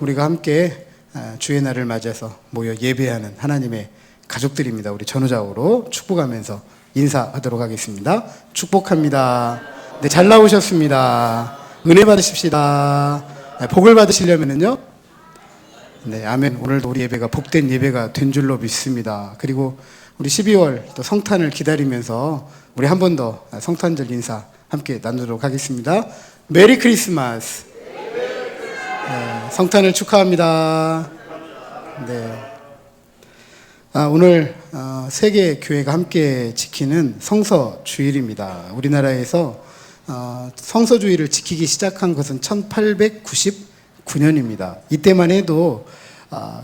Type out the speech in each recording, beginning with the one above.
우리가 함께 주의 날을 맞아서 모여 예배하는 하나님의 가족들입니다. 우리 전우자우로 축복하면서 인사하도록 하겠습니다. 축복합니다. 네, 잘 나오셨습니다. 은혜 받으십시다. 네, 복을 받으시려면요. 네, 아멘. 오늘도 우리 예배가 복된 예배가 된 줄로 믿습니다. 그리고 우리 12월 또 성탄을 기다리면서 우리 한 번 더 성탄절 인사 함께 나누도록 하겠습니다. 메리 크리스마스. 네, 성탄을 축하합니다. 네. 오늘 세계 교회가 함께 지키는 성서주일입니다. 우리나라에서 성서주일을 지키기 시작한 것은 1899년입니다. 이때만 해도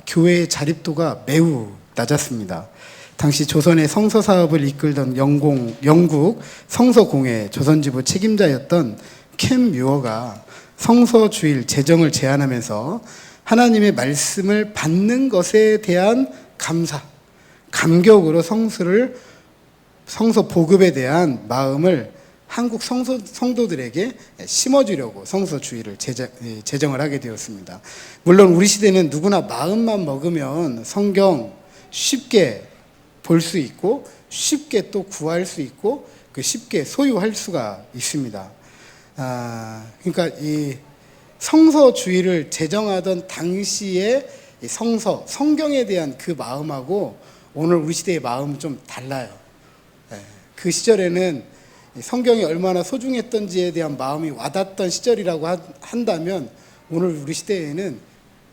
교회의 자립도가 매우 낮았습니다. 당시 조선의 성서 사업을 이끌던 영국 성서공회 조선지부 책임자였던 캠 뮤어가 성서주일 제정을 제안하면서 하나님의 말씀을 받는 것에 대한 감격으로 성서 보급에 대한 마음을 한국 성도들에게 심어주려고 성서주일을 제정을 하게 되었습니다. 물론 우리 시대는 누구나 마음만 먹으면 성경 쉽게 볼 수 있고 쉽게 또 구할 수 있고 쉽게 소유할 수가 있습니다. 그러니까 이 성서주의를 제정하던 당시의 성경에 대한 그 마음하고 오늘 우리 시대의 마음은 좀 달라요. 그 시절에는 성경이 얼마나 소중했던지에 대한 마음이 와닿던 시절이라고 한다면 오늘 우리 시대에는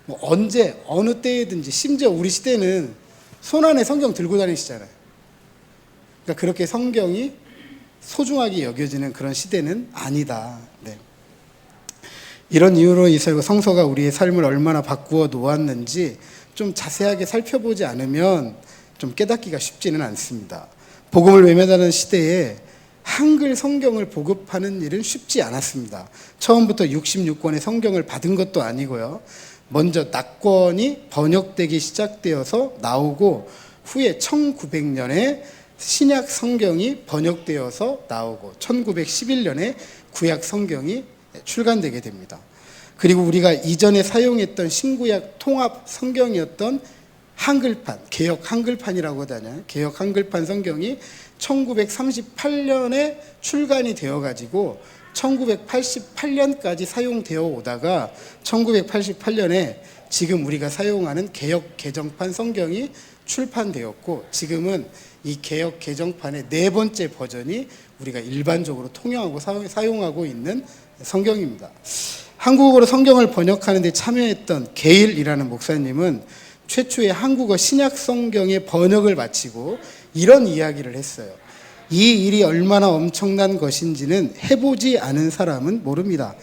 뭐 언제 어느 때이든지 심지어 우리 시대는 손안에 성경 들고 다니시잖아요. 그러니까 그렇게 성경이 소중하게 여겨지는 그런 시대는 아니다. 네. 이런 이유로 이스라엘 성서가 우리의 삶을 얼마나 바꾸어 놓았는지 좀 자세하게 살펴보지 않으면 좀 깨닫기가 쉽지는 않습니다. 복음을 외면하는 시대에 한글 성경을 보급하는 일은 쉽지 않았습니다. 처음부터 66권의 성경을 받은 것도 아니고요. 먼저 낙권이 번역되기 시작되어서 나오고 후에 1900년에 신약 성경이 번역되어서 나오고 1911년에 구약 성경이 출간되게 됩니다. 그리고 우리가 이전에 사용했던 신구약 통합 성경이었던 한글판, 개역 한글판이라고 하잖아요. 개역 한글판 성경이 1938년에 출간이 되어가지고 1988년까지 사용되어 오다가 1988년에 지금 우리가 사용하는 개역 개정판 성경이 출판되었고 지금은 이 개역 개정판의 4번째 버전이 우리가 일반적으로 통용하고 사용하고 있는 성경입니다. 한국어로 성경을 번역하는 데 참여했던 게일이라는 목사님은 최초의 한국어 신약 성경의 번역을 마치고 이런 이야기를 했어요. 이 일이 얼마나 엄청난 것인지는 해보지 않은 사람은 모릅니다.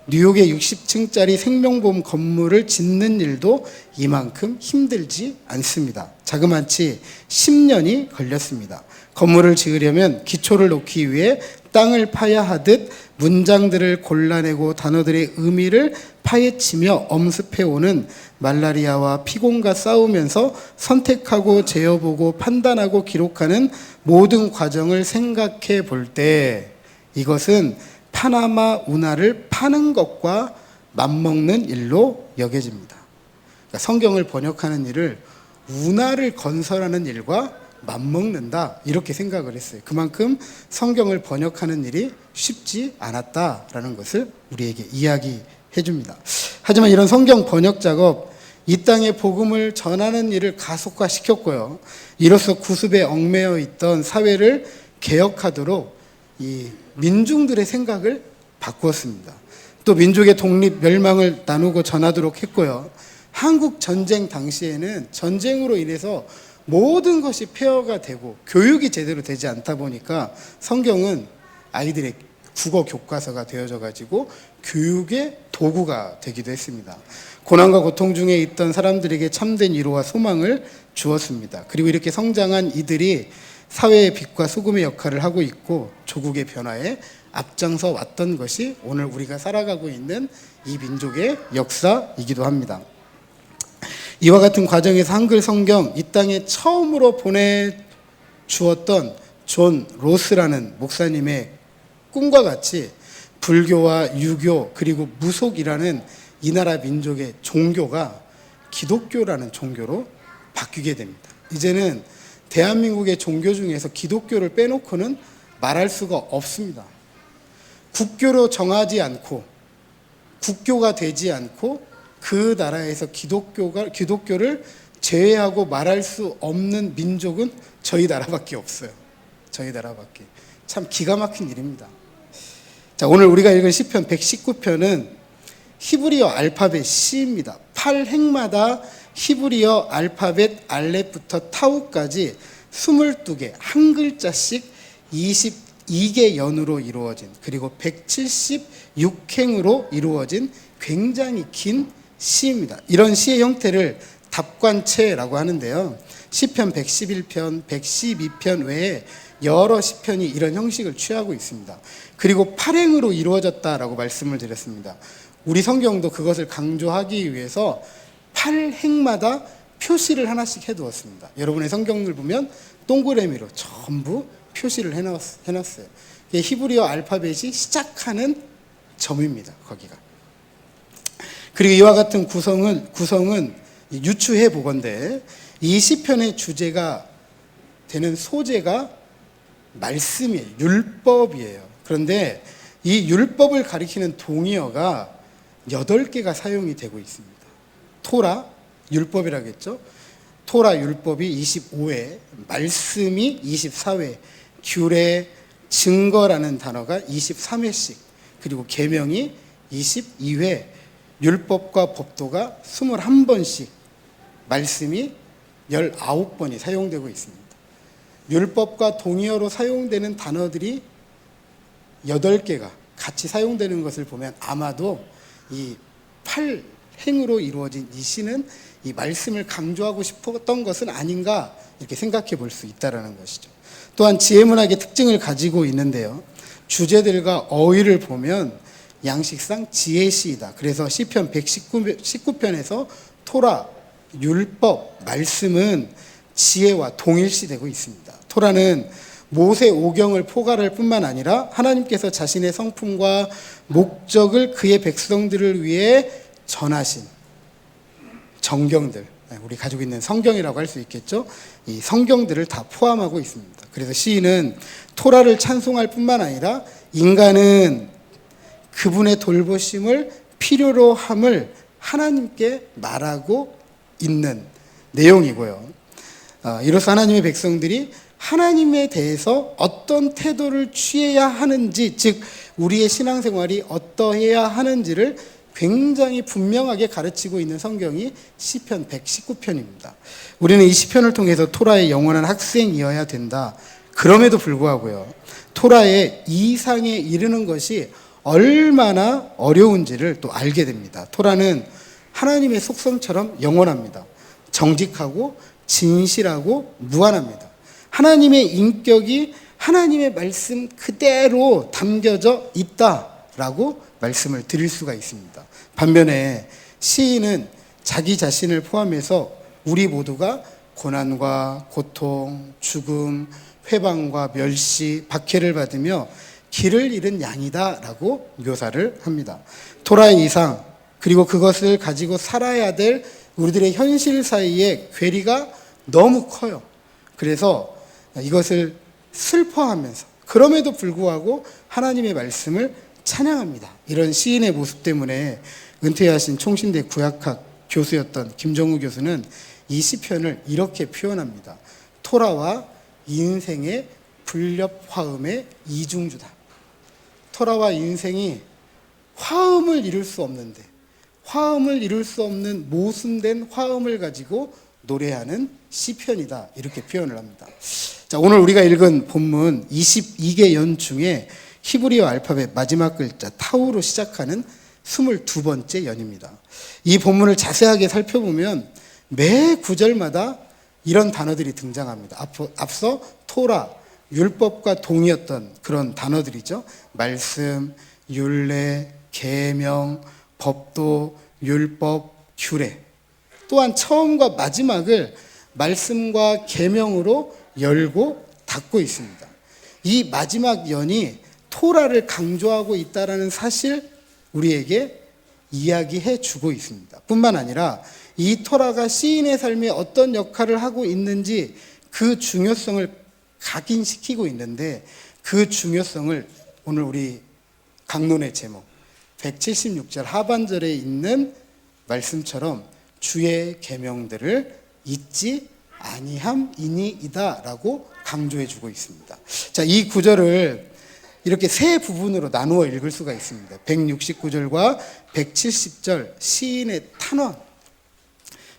뉴욕의 60층짜리 생명보험 건물을 짓는 일도 이만큼 힘들지 않습니다. 자그마치 10년이 걸렸습니다. 건물을 지으려면 기초를 놓기 위해 땅을 파야 하듯 문장들을 골라내고 단어들의 의미를 파헤치며 엄습해오는 말라리아와 피곤과 싸우면서 선택하고 재어보고 판단하고 기록하는 모든 과정을 생각해 볼 때 이것은 파나마 운하를 파는 것과 맞먹는 일로 여겨집니다. 그러니까 성경을 번역하는 일을 운하를 건설하는 일과 맞먹는다 이렇게 생각을 했어요. 그만큼 성경을 번역하는 일이 쉽지 않았다라는 것을 우리에게 이야기해 줍니다. 하지만 이런 성경 번역 작업 이 땅의 복음을 전하는 일을 가속화시켰고요. 이로써 구습에 얽매여 있던 사회를 개혁하도록 이 민중들의 생각을 바꾸었습니다. 또 민족의 독립 멸망을 나누고 전하도록 했고요. 한국 전쟁 당시에는 전쟁으로 인해서 모든 것이 폐허가 되고 교육이 제대로 되지 않다 보니까 성경은 아이들의 국어 교과서가 되어져 가지고 교육의 도구가 되기도 했습니다. 고난과 고통 중에 있던 사람들에게 참된 위로와 소망을 주었습니다. 그리고 이렇게 성장한 이들이 사회의 빛과 소금의 역할을 하고 있고 조국의 변화에 앞장서 왔던 것이 오늘 우리가 살아가고 있는 이 민족의 역사이기도 합니다. 이와 같은 과정에서 한글 성경 이 땅에 처음으로 보내주었던 존 로스라는 목사님의 꿈과 같이 불교와 유교 그리고 무속이라는 이 나라 민족의 종교가 기독교라는 종교로 바뀌게 됩니다. 이제는 대한민국의 종교 중에서 기독교를 빼놓고는 말할 수가 없습니다. 국교로 정하지 않고 국교가 되지 않고 그 나라에서 기독교를 제외하고 말할 수 없는 민족은 저희 나라밖에 없어요. 저희 나라밖에. 참 기가 막힌 일입니다. 자, 오늘 우리가 읽은 시편 119편은 히브리어 알파벳 C입니다. 8행마다 히브리어 알파벳 알렙부터 타우까지 22개, 한 글자씩 22개 연으로 이루어진, 그리고 176행으로 이루어진 굉장히 긴 시입니다. 이런 시의 형태를 답관체라고 하는데요. 시편 111편, 112편 외에 여러 시편이 이런 형식을 취하고 있습니다. 그리고 8행으로 이루어졌다라고 말씀을 드렸습니다. 우리 성경도 그것을 강조하기 위해서 8행마다 표시를 하나씩 해두었습니다. 여러분의 성경을 보면 동그라미로 전부 표시를 해놨어요. 이게 히브리어 알파벳이 시작하는 점입니다. 거기가. 그리고 이와 같은 구성은 유추해 보건대 이 시편의 주제가 되는 소재가 말씀이에요. 율법이에요. 그런데 이 율법을 가리키는 동의어가 8개가 사용이 되고 있습니다. 토라, 율법이라겠죠. 토라 율법이 25회, 말씀이 24회, 규례, 증거라는 단어가 23회씩, 그리고 계명이 22회, 율법과 법도가 21번씩, 말씀이 19번이 사용되고 있습니다. 율법과 동의어로 사용되는 단어들이 8개가 같이 사용되는 것을 보면 아마도 이 8행으로 이루어진 이 시는 이 말씀을 강조하고 싶었던 것은 아닌가 이렇게 생각해 볼 수 있다는 것이죠. 또한 지혜문학의 특징을 가지고 있는데요. 주제들과 어휘를 보면 양식상 지혜시이다. 그래서 시편 119편에서 토라, 율법, 말씀은 지혜와 동일시되고 있습니다. 토라는 모세 오경을 포괄할 뿐만 아니라 하나님께서 자신의 성품과 목적을 그의 백성들을 위해 전하신 정경들, 우리 가지고 있는 성경이라고 할 수 있겠죠. 이 성경들을 다 포함하고 있습니다. 그래서 시인은 토라를 찬송할 뿐만 아니라 인간은 그분의 돌보심을 필요로 함을 하나님께 말하고 있는 내용이고요. 이로써 하나님의 백성들이 하나님에 대해서 어떤 태도를 취해야 하는지, 즉 우리의 신앙생활이 어떠해야 하는지를 굉장히 분명하게 가르치고 있는 성경이 시편 119편입니다. 우리는 이 시편을 통해서 토라의 영원한 학생이어야 된다. 그럼에도 불구하고요, 토라의 이상에 이르는 것이 얼마나 어려운지를 또 알게 됩니다. 토라는 하나님의 속성처럼 영원합니다. 정직하고 진실하고 무한합니다. 하나님의 인격이 하나님의 말씀 그대로 담겨져 있다라고 말씀을 드릴 수가 있습니다. 반면에 시인은 자기 자신을 포함해서 우리 모두가 고난과 고통, 죽음, 회방과 멸시, 박해를 받으며 길을 잃은 양이다라고 묘사를 합니다. 토라의 이상, 그리고 그것을 가지고 살아야 될 우리들의 현실 사이에 괴리가 너무 커요. 그래서 이것을 슬퍼하면서 그럼에도 불구하고 하나님의 말씀을 찬양합니다. 이런 시인의 모습 때문에 은퇴하신 총신대 구약학 교수였던 김정우 교수는 이 시편을 이렇게 표현합니다. 토라와 인생의 불협화음의 이중주다. 토라와 인생이 화음을 이룰 수 없는데, 화음을 이룰 수 없는 모순된 화음을 가지고 노래하는 시편이다. 이렇게 표현을 합니다. 자, 오늘 우리가 읽은 본문 22개 연 중에 히브리어 알파벳 마지막 글자 타우로 시작하는 22번째 연입니다. 이 본문을 자세하게 살펴보면 매 구절마다 이런 단어들이 등장합니다. 앞서 토라, 율법과 동의었던 그런 단어들이죠. 말씀, 율례, 계명, 법도, 율법, 규례. 또한 처음과 마지막을 말씀과 계명으로 열고 닫고 있습니다. 이 마지막 연이 토라를 강조하고 있다는 사실, 우리에게 이야기해 주고 있습니다. 뿐만 아니라 이 토라가 시인의 삶에 어떤 역할을 하고 있는지 그 중요성을 각인시키고 있는데, 그 중요성을 오늘 우리 강론의 제목 176절 하반절에 있는 말씀처럼 주의 계명들을 잊지 아니함이니이다 라고 강조해 주고 있습니다. 자, 이 구절을 이렇게 세 부분으로 나누어 읽을 수가 있습니다. 169절과 170절 시인의 탄원,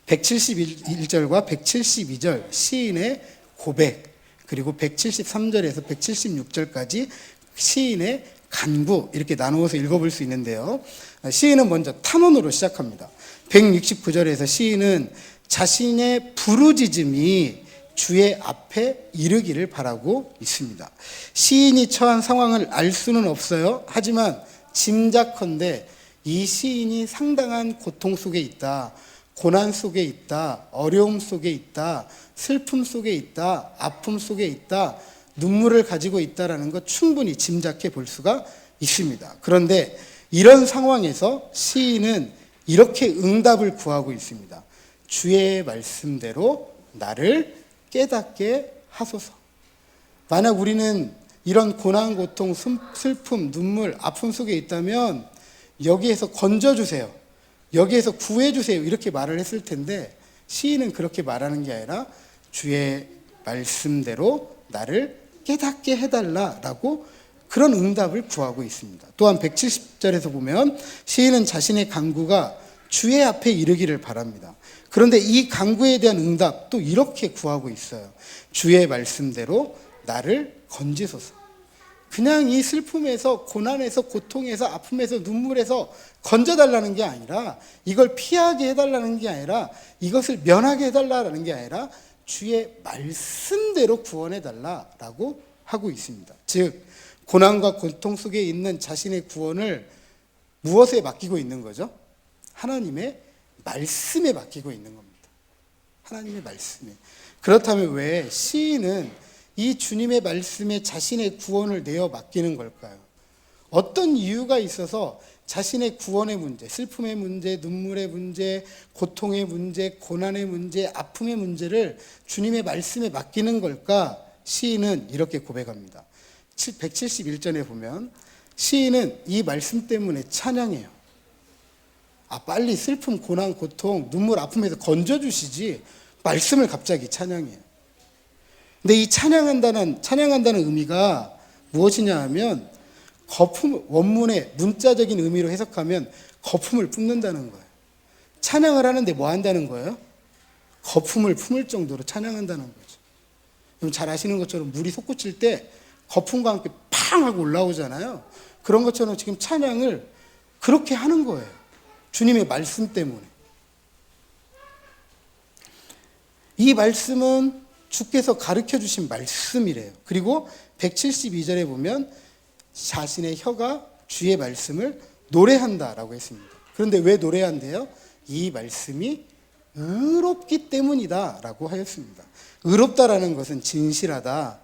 171절과 172절 시인의 고백, 그리고 173절에서 176절까지 시인의 간구, 이렇게 나누어서 읽어볼 수 있는데요. 시인은 먼저 탄원으로 시작합니다. 169절에서 시인은 자신의 부르짖음이 주의 앞에 이르기를 바라고 있습니다. 시인이 처한 상황을 알 수는 없어요. 하지만 짐작컨대 이 시인이 상당한 고통 속에 있다, 고난 속에 있다, 어려움 속에 있다, 슬픔 속에 있다, 아픔 속에 있다, 눈물을 가지고 있다라는 것 충분히 짐작해 볼 수가 있습니다. 그런데 이런 상황에서 시인은 이렇게 응답을 구하고 있습니다. 주의 말씀대로 나를 깨닫게 하소서. 만약 우리는 이런 고난, 고통, 슬픔, 눈물, 아픔 속에 있다면 여기에서 건져주세요, 여기에서 구해주세요, 이렇게 말을 했을 텐데, 시인은 그렇게 말하는 게 아니라 주의 말씀대로 나를 깨닫게 해달라라고 그런 응답을 구하고 있습니다. 또한 170절에서 보면 시인은 자신의 간구가 주의 앞에 이르기를 바랍니다. 그런데 이 간구에 대한 응답 또 이렇게 구하고 있어요. 주의 말씀대로 나를 건지소서. 그냥 이 슬픔에서, 고난에서, 고통에서, 아픔에서, 눈물에서 건져달라는 게 아니라, 이걸 피하게 해달라는 게 아니라, 이것을 면하게 해달라는 게 아니라 주의 말씀대로 구원해달라라고 하고 있습니다. 즉 고난과 고통 속에 있는 자신의 구원을 무엇에 맡기고 있는 거죠? 하나님의 말씀에 맡기고 있는 겁니다. 하나님의 말씀에. 그렇다면 왜 시인은 이 주님의 말씀에 자신의 구원을 내어 맡기는 걸까요? 어떤 이유가 있어서 자신의 구원의 문제, 슬픔의 문제, 눈물의 문제, 고통의 문제, 고난의 문제, 아픔의 문제를 주님의 말씀에 맡기는 걸까? 시인은 이렇게 고백합니다. 171절에 보면 시인은 이 말씀 때문에 찬양해요. 빨리 슬픔, 고난, 고통, 눈물, 아픔에서 건져주시지, 말씀을 갑자기 찬양해요. 근데 이 찬양한다는 의미가 무엇이냐 하면, 원문의 문자적인 의미로 해석하면 거품을 뿜는다는 거예요. 찬양을 하는데 뭐 한다는 거예요? 거품을 품을 정도로 찬양한다는 거죠. 여러분 잘 아시는 것처럼 물이 솟구칠 때 거품과 함께 팡 하고 올라오잖아요. 그런 것처럼 지금 찬양을 그렇게 하는 거예요. 주님의 말씀 때문에. 이 말씀은 주께서 가르쳐 주신 말씀이래요. 그리고 172절에 보면 자신의 혀가 주의 말씀을 노래한다라고 했습니다. 그런데 왜 노래한대요? 이 말씀이 의롭기 때문이다라고 하였습니다. 의롭다라는 것은 진실하다.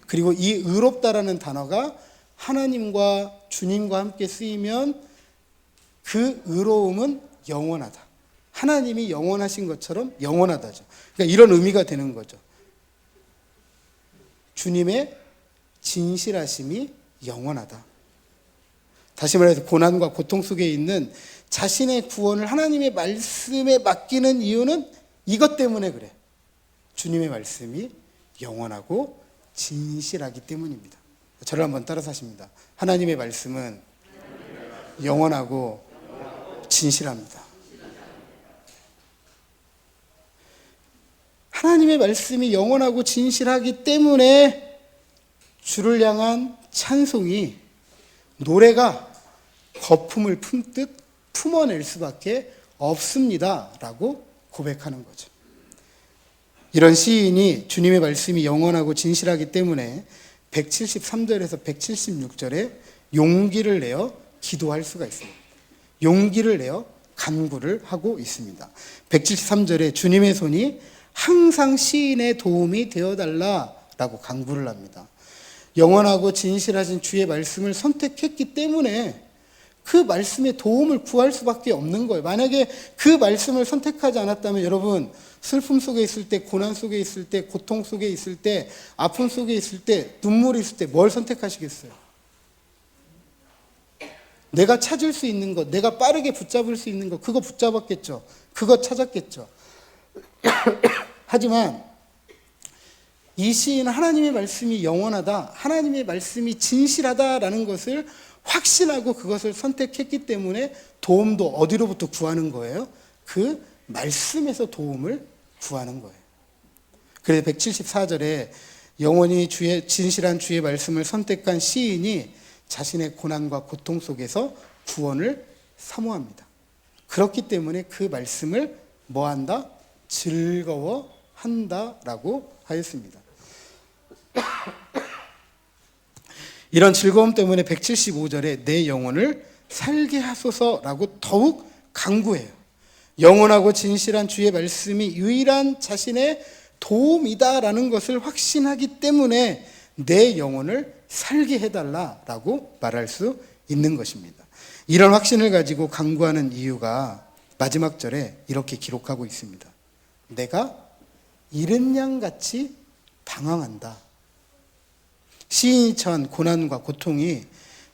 그리고 이 의롭다라는 단어가 하나님과 주님과 함께 쓰이면 그 의로움은 영원하다. 하나님이 영원하신 것처럼 영원하다죠. 그러니까 이런 의미가 되는 거죠. 주님의 진실하심이 영원하다. 다시 말해서 고난과 고통 속에 있는 자신의 구원을 하나님의 말씀에 맡기는 이유는 이것 때문에 그래. 주님의 말씀이 영원하고 진실하기 때문입니다. 저를 한번 따라서 하십니다. 하나님의 말씀은 영원하고 진실합니다. 하나님의 말씀이 영원하고 진실하기 때문에 주를 향한 찬송이, 노래가 거품을 품듯 품어낼 수밖에 없습니다 라고 고백하는 거죠. 이런 시인이 주님의 말씀이 영원하고 진실하기 때문에 173절에서 176절에 용기를 내어 기도할 수가 있습니다. 용기를 내어 간구를 하고 있습니다. 173절에 주님의 손이 항상 시인의 도움이 되어달라라고 간구를 합니다. 영원하고 진실하신 주의 말씀을 선택했기 때문에 그 말씀의 도움을 구할 수밖에 없는 거예요. 만약에 그 말씀을 선택하지 않았다면 여러분, 슬픔 속에 있을 때, 고난 속에 있을 때, 고통 속에 있을 때, 아픔 속에 있을 때, 눈물이 있을 때 뭘 선택하시겠어요? 내가 찾을 수 있는 것, 내가 빠르게 붙잡을 수 있는 것, 그거 붙잡았겠죠. 그거 찾았겠죠. 하지만 이 시인은 하나님의 말씀이 영원하다, 하나님의 말씀이 진실하다라는 것을 확신하고 그것을 선택했기 때문에 도움도 어디로부터 구하는 거예요? 그 말씀에서 도움을 구하는 거예요. 그래서 174절에 영원히 진실한 주의 말씀을 선택한 시인이 자신의 고난과 고통 속에서 구원을 사모합니다. 그렇기 때문에 그 말씀을 뭐한다? 즐거워한다라고 하였습니다. 이런 즐거움 때문에 175절에 내 영혼을 살게 하소서라고 더욱 강구해요. 영원하고 진실한 주의 말씀이 유일한 자신의 도움이다라는 것을 확신하기 때문에 내 영혼을 살게 해달라라고 말할 수 있는 것입니다. 이런 확신을 가지고 강구하는 이유가 마지막 절에 이렇게 기록하고 있습니다. 내가 잃은 양같이 방황한다. 시인이 처한 고난과 고통이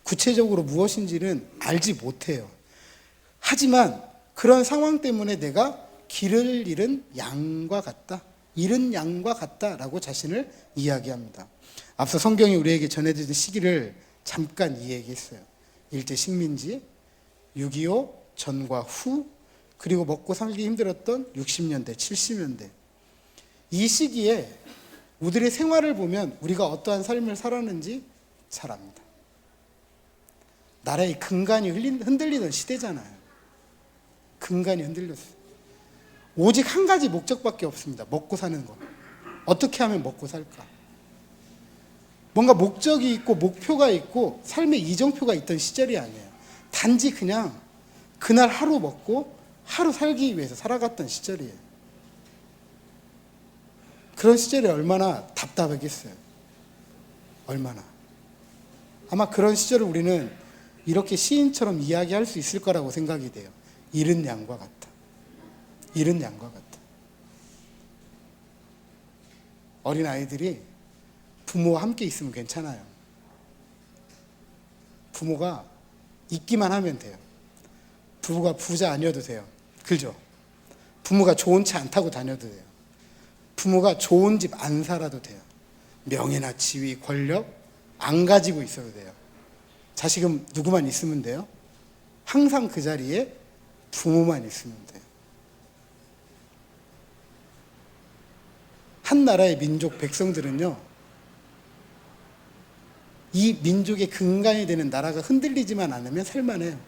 구체적으로 무엇인지는 알지 못해요. 하지만 그런 상황 때문에 내가 길을 잃은 양과 같다. 잃은 양과 같다라고 자신을 이야기합니다. 앞서 성경이 우리에게 전해드린 시기를 잠깐 이야기했어요. 일제 식민지, 6.25 전과 후, 그리고 먹고 살기 힘들었던 60년대, 70년대. 이 시기에 우리들의 생활을 보면 우리가 어떠한 삶을 살았는지 잘 압니다. 나라의 근간이 흔들리던 시대잖아요. 근간이 흔들렸어요. 오직 한 가지 목적밖에 없습니다. 먹고 사는 것. 어떻게 하면 먹고 살까? 뭔가 목적이 있고 목표가 있고 삶의 이정표가 있던 시절이 아니에요. 단지 그냥 그날 하루 먹고 하루 살기 위해서 살아갔던 시절이에요. 그런 시절이 얼마나 답답하겠어요. 얼마나. 아마 그런 시절을 우리는 이렇게 시인처럼 이야기할 수 있을 거라고 생각이 돼요. 잃은 양과 같다. 잃은 양과 같다. 어린아이들이 부모와 함께 있으면 괜찮아요. 부모가 있기만 하면 돼요. 부부가 부자 아니어도 돼요. 그죠? 부모가 좋은 차 안 타고 다녀도 돼요. 부모가 좋은 집 안 살아도 돼요. 명예나 지위, 권력 안 가지고 있어도 돼요. 자식은 누구만 있으면 돼요? 항상 그 자리에 부모만 있으면 돼요. 한 나라의 민족 백성들은요, 이 민족의 근간이 되는 나라가 흔들리지만 않으면 살만해요.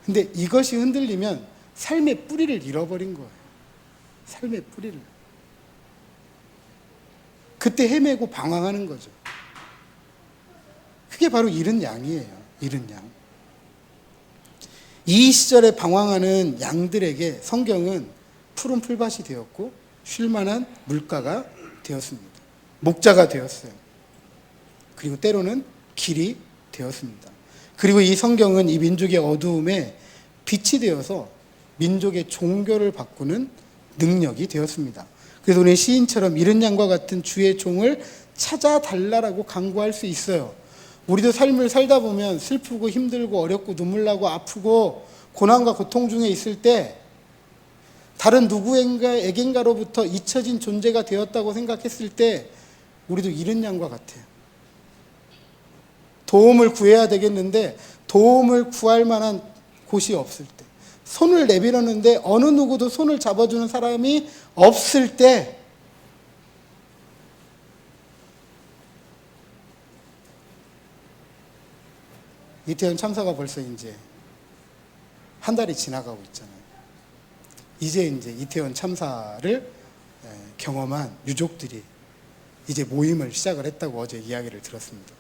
근데 이것이 흔들리면 삶의 뿌리를 잃어버린 거예요. 삶의 뿌리를. 그때 헤매고 방황하는 거죠. 그게 바로 잃은 양이에요. 잃은 양. 이 시절에 방황하는 양들에게 성경은 푸른 풀밭이 되었고 쉴만한 물가가 되었습니다. 목자가 되었어요. 그리고 때로는 길이 되었습니다. 그리고 이 성경은 이 민족의 어두움에 빛이 되어서 민족의 종교를 바꾸는 능력이 되었습니다. 그래서 우리 시인처럼 잃은 양과 같은 주의 종을 찾아달라고 간구할 수 있어요. 우리도 삶을 살다 보면 슬프고 힘들고 어렵고 눈물 나고 아프고 고난과 고통 중에 있을 때 다른 누구에겐가로부터 잊혀진 존재가 되었다고 생각했을 때 우리도 잃은 양과 같아요. 도움을 구해야 되겠는데 도움을 구할 만한 곳이 없을 때, 손을 내밀었는데 어느 누구도 손을 잡아주는 사람이 없을 때, 이태원 참사가 벌써 이제 한 달이 지나가고 있잖아요. 이제 이태원 참사를 경험한 유족들이 이제 모임을 시작을 했다고 어제 이야기를 들었습니다.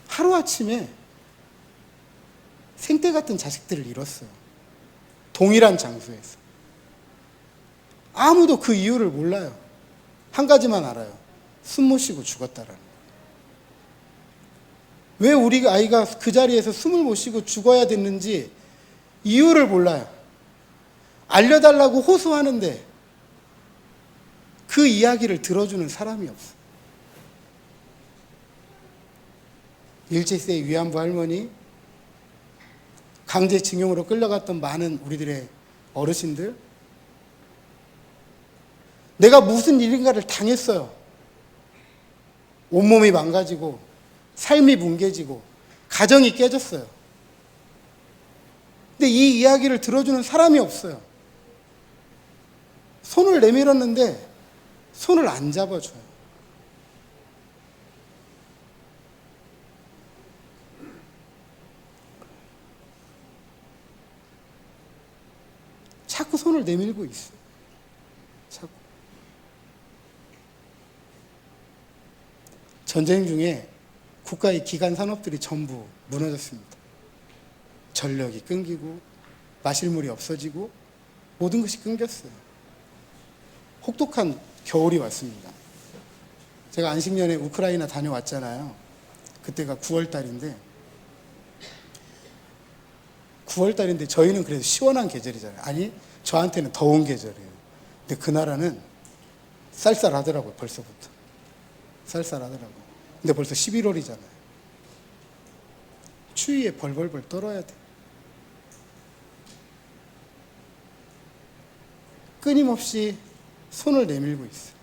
하루아침에 생떼 같은 자식들을 잃었어요. 동일한 장소에서. 아무도 그 이유를 몰라요. 한 가지만 알아요. 숨 못 쉬고 죽었다라는 거예요. 왜 우리 아이가 그 자리에서 숨을 못 쉬고 죽어야 됐는지 이유를 몰라요. 알려달라고 호소하는데 그 이야기를 들어주는 사람이 없어. 일제시대 위안부 할머니, 강제징용으로 끌려갔던 많은 우리들의 어르신들, 내가 무슨 일인가를 당했어요. 온몸이 망가지고 삶이 뭉개지고 가정이 깨졌어요. 근데 이 이야기를 들어주는 사람이 없어요. 손을 내밀었는데 손을 안 잡아줘요. 자꾸 손을 내밀고 있어요. 자꾸. 전쟁 중에 국가의 기간 산업들이 전부 무너졌습니다. 전력이 끊기고 마실 물이 없어지고 모든 것이 끊겼어요. 혹독한 겨울이 왔습니다. 제가 안식년에 우크라이나 다녀왔잖아요. 그때가 9월달인데 9월달인데 저희는 그래도 시원한 계절이잖아요. 아니, 저한테는 더운 계절이에요. 근데 그 나라는 쌀쌀하더라고요. 벌써부터. 쌀쌀하더라고요. 근데 벌써 11월이잖아요. 추위에 벌벌벌 떨어야 돼. 끊임없이 손을 내밀고 있어요.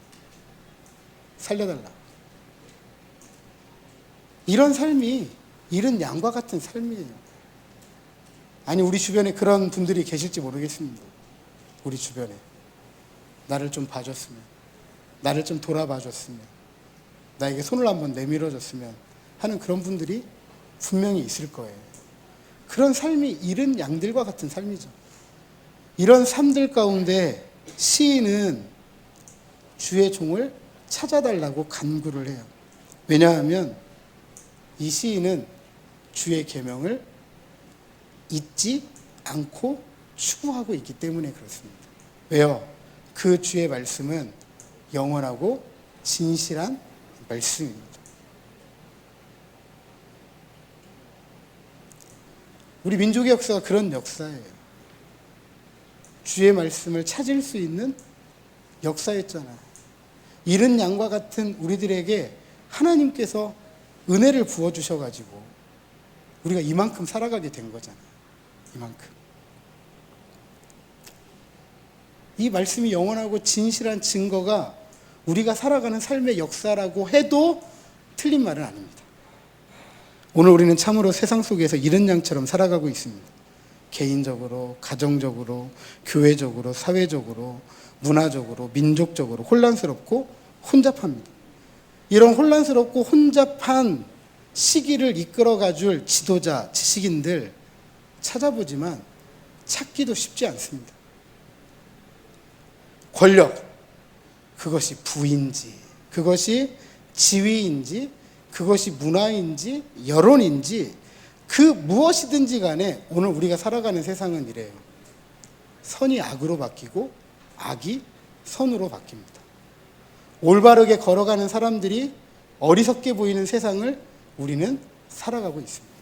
살려달라. 이런 삶이 이른 양과 같은 삶이에요. 아니, 우리 주변에 그런 분들이 계실지 모르겠습니다. 우리 주변에. 나를 좀 봐줬으면, 나를 좀 돌아봐줬으면, 나에게 손을 한번 내밀어줬으면 하는 그런 분들이 분명히 있을 거예요. 그런 삶이 이른 양들과 같은 삶이죠. 이런 삶들 가운데 시인은 주의 종을 찾아달라고 간구를 해요. 왜냐하면 이 시인은 주의 계명을 잊지 않고 추구하고 있기 때문에 그렇습니다. 왜요? 그 주의 말씀은 영원하고 진실한 말씀입니다. 우리 민족의 역사가 그런 역사예요. 주의 말씀을 찾을 수 있는 역사였잖아요. 이른 양과 같은 우리들에게 하나님께서 은혜를 부어주셔가지고 우리가 이만큼 살아가게 된 거잖아요. 이만큼. 이 말씀이 영원하고 진실한 증거가 우리가 살아가는 삶의 역사라고 해도 틀린 말은 아닙니다. 오늘 우리는 참으로 세상 속에서 이른 양처럼 살아가고 있습니다. 개인적으로, 가정적으로, 교회적으로, 사회적으로, 문화적으로, 민족적으로 혼란스럽고 혼잡합니다. 이런 혼란스럽고 혼잡한 시기를 이끌어가줄 지도자, 지식인들 찾아보지만 찾기도 쉽지 않습니다. 권력, 그것이 부인지, 그것이 지위인지, 그것이 문화인지, 여론인지, 그 무엇이든지 간에 오늘 우리가 살아가는 세상은 이래요. 선이 악으로 바뀌고 악이 선으로 바뀝니다. 올바르게 걸어가는 사람들이 어리석게 보이는 세상을 우리는 살아가고 있습니다.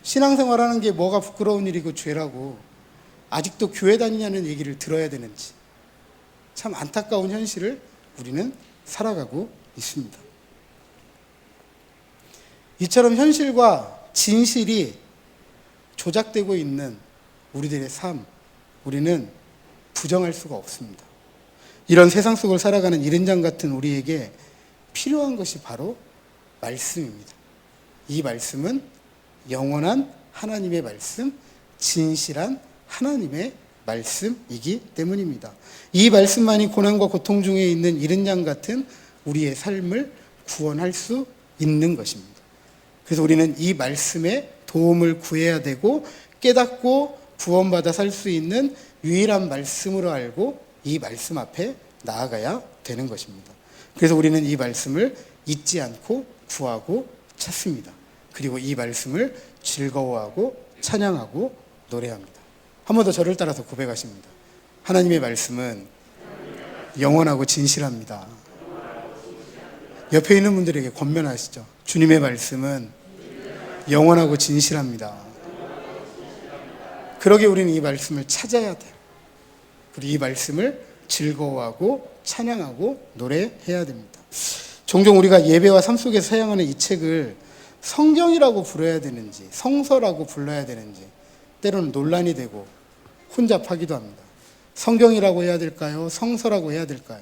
신앙생활하는 게 뭐가 부끄러운 일이고 죄라고 아직도 교회 다니냐는 얘기를 들어야 되는지 참 안타까운 현실을 우리는 살아가고 있습니다. 이처럼 현실과 진실이 조작되고 있는 우리들의 삶, 우리는 부정할 수가 없습니다. 이런 세상 속을 살아가는 이른 양 같은 우리에게 필요한 것이 바로 말씀입니다. 이 말씀은 영원한 하나님의 말씀, 진실한 하나님의 말씀이기 때문입니다. 이 말씀만이 고난과 고통 중에 있는 이른 양 같은 우리의 삶을 구원할 수 있는 것입니다. 그래서 우리는 이 말씀에 도움을 구해야 되고 깨닫고 구원받아 살 수 있는 유일한 말씀으로 알고 이 말씀 앞에 나아가야 되는 것입니다. 그래서 우리는 이 말씀을 잊지 않고 구하고 찾습니다. 그리고 이 말씀을 즐거워하고 찬양하고 노래합니다. 한 번 더 저를 따라서 고백하십니다. 하나님의 말씀은 영원하고 진실합니다. 옆에 있는 분들에게 권면하시죠. 주님의 말씀은 영원하고 진실합니다. 그러게 우리는 이 말씀을 찾아야 돼요. 그리고 이 말씀을 즐거워하고 찬양하고 노래해야 됩니다. 종종 우리가 예배와 삶 속에서 사용하는 이 책을 성경이라고 불러야 되는지 성서라고 불러야 되는지 때로는 논란이 되고 혼잡하기도 합니다. 성경이라고 해야 될까요? 성서라고 해야 될까요?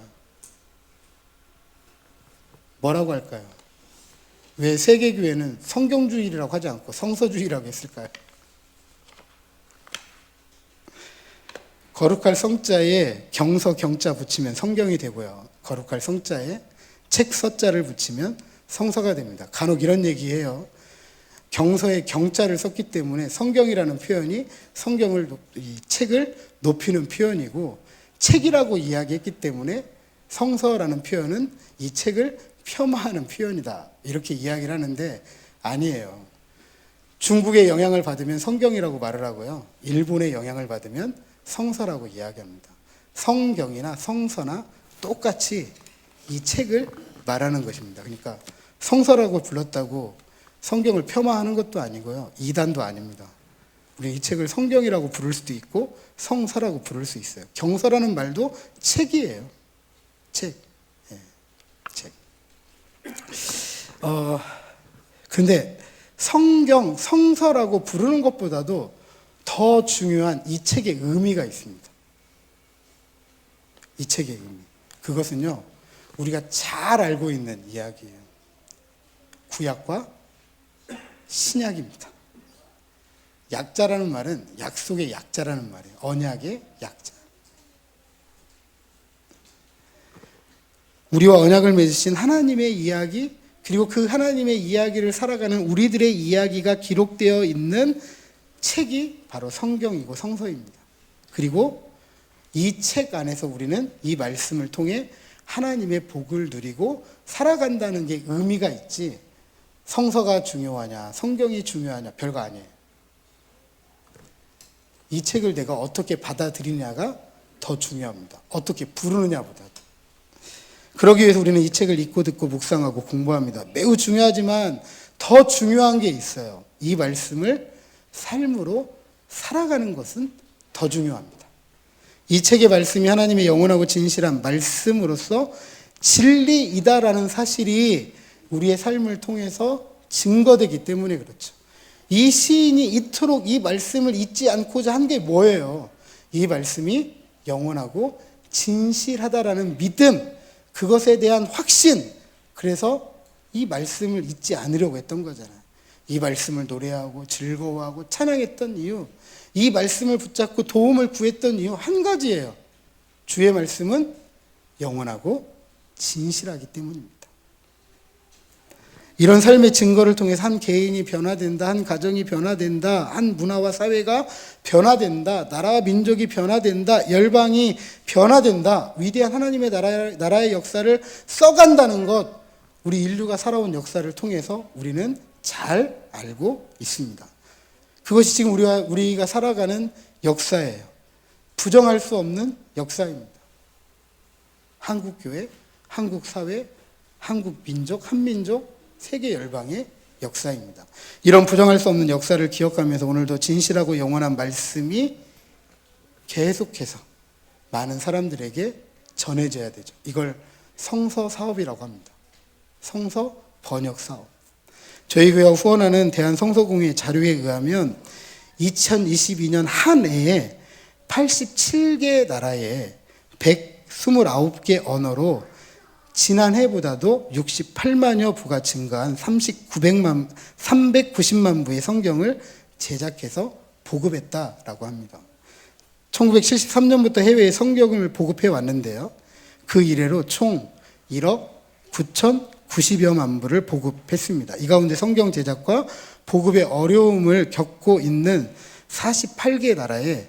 뭐라고 할까요? 왜 세계교회는 성경주의라고 하지 않고 성서주의라고 했을까요? 거룩할 성자에 경서 경자 붙이면 성경이 되고요. 거룩할 성자에 책 서자를 붙이면 성서가 됩니다. 간혹 이런 얘기해요. 경서에 경자를 썼기 때문에 성경이라는 표현이 이 책을 높이는 표현이고, 책이라고 이야기했기 때문에 성서라는 표현은 이 책을 폄하하는 표현이다. 이렇게 이야기를 하는데 아니에요. 중국의 영향을 받으면 성경이라고 말을 하고요. 일본의 영향을 받으면 성서라고 이야기합니다. 성경이나 성서나 똑같이 이 책을 말하는 것입니다. 그러니까 성서라고 불렀다고 성경을 폄하하는 것도 아니고요. 이단도 아닙니다. 우리 이 책을 성경이라고 부를 수도 있고 성서라고 부를 수 있어요. 경서라는 말도 책이에요. 책. 예, 책. 근데 성경, 성서라고 부르는 것보다도 더 중요한 이 책의 의미가 있습니다. 이 책의 의미. 그것은요, 우리가 잘 알고 있는 이야기예요. 구약과 신약입니다. 약자라는 말은 약속의 약자라는 말이에요. 언약의 약자. 우리와 언약을 맺으신 하나님의 이야기, 그리고 그 하나님의 이야기를 살아가는 우리들의 이야기가 기록되어 있는 책이 바로 성경이고 성서입니다. 그리고 이 책 안에서 우리는 이 말씀을 통해 하나님의 복을 누리고 살아간다는 게 의미가 있지, 성서가 중요하냐 성경이 중요하냐 별거 아니에요. 이 책을 내가 어떻게 받아들이냐가 더 중요합니다. 어떻게 부르느냐보다. 그러기 위해서 우리는 이 책을 읽고 듣고 묵상하고 공부합니다. 매우 중요하지만 더 중요한 게 있어요. 이 말씀을 삶으로 살아가는 것은 더 중요합니다. 이 책의 말씀이 하나님의 영원하고 진실한 말씀으로서 진리이다라는 사실이 우리의 삶을 통해서 증거되기 때문에 그렇죠. 이 시인이 이토록 이 말씀을 잊지 않고자 한 게 뭐예요? 이 말씀이 영원하고 진실하다라는 믿음, 그것에 대한 확신, 그래서 이 말씀을 잊지 않으려고 했던 거잖아요. 이 말씀을 노래하고 즐거워하고 찬양했던 이유, 이 말씀을 붙잡고 도움을 구했던 이유 한 가지예요. 주의 말씀은 영원하고 진실하기 때문입니다. 이런 삶의 증거를 통해서 한 개인이 변화된다, 한 가정이 변화된다, 한 문화와 사회가 변화된다, 나라와 민족이 변화된다, 열방이 변화된다, 위대한 하나님의 나라의 역사를 써간다는 것, 우리 인류가 살아온 역사를 통해서 우리는 잘 알고 있습니다. 그것이 지금 우리가 살아가는 역사예요. 부정할 수 없는 역사입니다. 한국교회, 한국사회, 한국민족, 한민족, 세계 열방의 역사입니다. 이런 부정할 수 없는 역사를 기억하면서 오늘도 진실하고 영원한 말씀이 계속해서 많은 사람들에게 전해져야 되죠. 이걸 성서 사업이라고 합니다. 성서 번역 사업. 저희 교회가 후원하는 대한성서공회 자료에 의하면 2022년 한 해에 87개 나라에 129개 언어로 지난해보다도 68만여 부가 증가한 390만 부의 성경을 제작해서 보급했다라고 합니다. 1973년부터 해외에 성경을 보급해 왔는데요. 그 이래로 총 1억 9,090여만 부를 보급했습니다. 이 가운데 성경 제작과 보급의 어려움을 겪고 있는 48개 나라에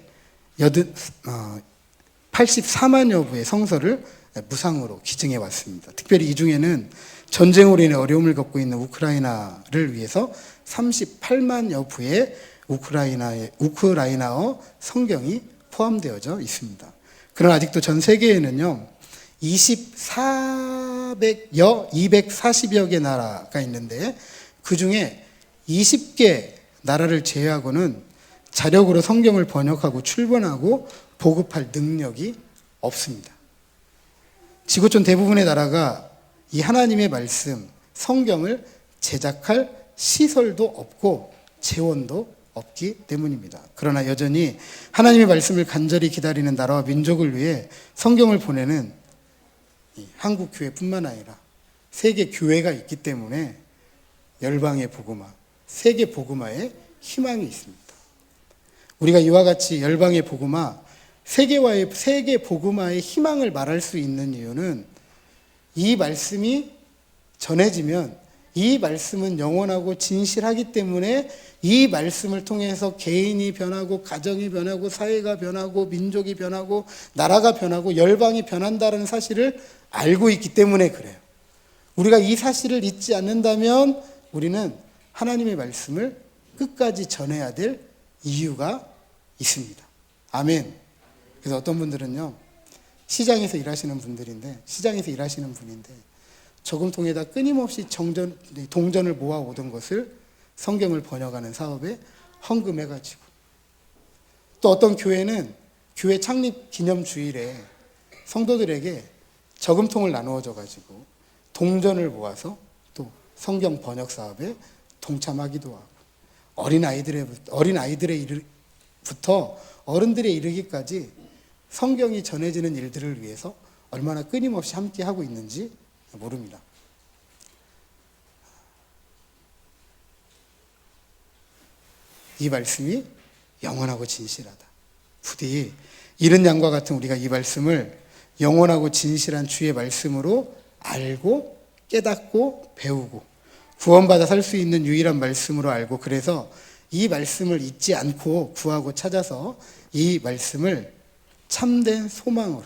84만여 부의 성서를 무상으로 기증해 왔습니다. 특별히 이 중에는 전쟁으로 인해 어려움을 겪고 있는 우크라이나를 위해서 38만여 부의 우크라이나어 성경이 포함되어져 있습니다. 그러나 아직도 전 세계에는요 24 240여 개 나라가 있는데 그 중에 20개 나라를 제외하고는 자력으로 성경을 번역하고 출판하고 보급할 능력이 없습니다. 지구촌 대부분의 나라가 이 하나님의 말씀, 성경을 제작할 시설도 없고 재원도 없기 때문입니다. 그러나 여전히 하나님의 말씀을 간절히 기다리는 나라와 민족을 위해 성경을 보내는 이 한국 교회뿐만 아니라 세계 교회가 있기 때문에 열방의 복음화, 세계 복음화에 희망이 있습니다. 우리가 이와 같이 열방의 복음화, 세계 복음화의 희망을 말할 수 있는 이유는 이 말씀이 전해지면 이 말씀은 영원하고 진실하기 때문에 이 말씀을 통해서 개인이 변하고 가정이 변하고 사회가 변하고 민족이 변하고 나라가 변하고 열방이 변한다는 사실을 알고 있기 때문에 그래요. 우리가 이 사실을 잊지 않는다면 우리는 하나님의 말씀을 끝까지 전해야 될 이유가 있습니다. 아멘. 그래서 어떤 분들은요, 시장에서 일하시는 분인데 저금통에다 끊임없이 동전을 모아오던 것을 성경을 번역하는 사업에 헌금해가지고, 또 어떤 교회는 교회 창립 기념 주일에 성도들에게 저금통을 나누어줘가지고 동전을 모아서 또 성경 번역 사업에 동참하기도 하고, 어린아이들부터 어른들에 이르기까지 성경이 전해지는 일들을 위해서 얼마나 끊임없이 함께하고 있는지 모릅니다. 이 말씀이 영원하고 진실하다. 부디 이른 양과 같은 우리가 이 말씀을 영원하고 진실한 주의 말씀으로 알고 깨닫고 배우고 구원받아 살 수 있는 유일한 말씀으로 알고, 그래서 이 말씀을 잊지 않고 구하고 찾아서 이 말씀을 참된 소망으로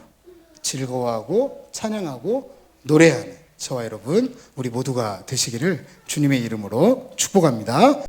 즐거워하고 찬양하고 노래하는 저와 여러분 우리 모두가 되시기를 주님의 이름으로 축복합니다.